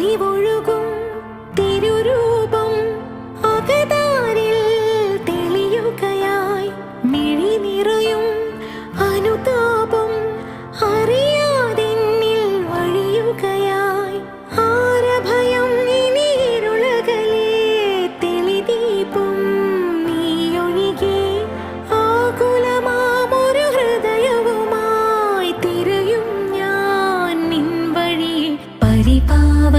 അലിവൊഴുകും തിരുരൂപം അകതാരിൽ തെളിയുകയായി. മിഴി നിറയും അനുതാപം അറിയാതെന്നിൽ വഴിയുകയായി. ആരഭയം ഇനി ഇരുളകലേ തെളിദീപം നീയൊഴികെ ആകുലമാമൊരു ഹൃദയവുമായി തിരയും ഞാൻ നിൻ വഴിയെ. പരിപാവനനാഥനതോ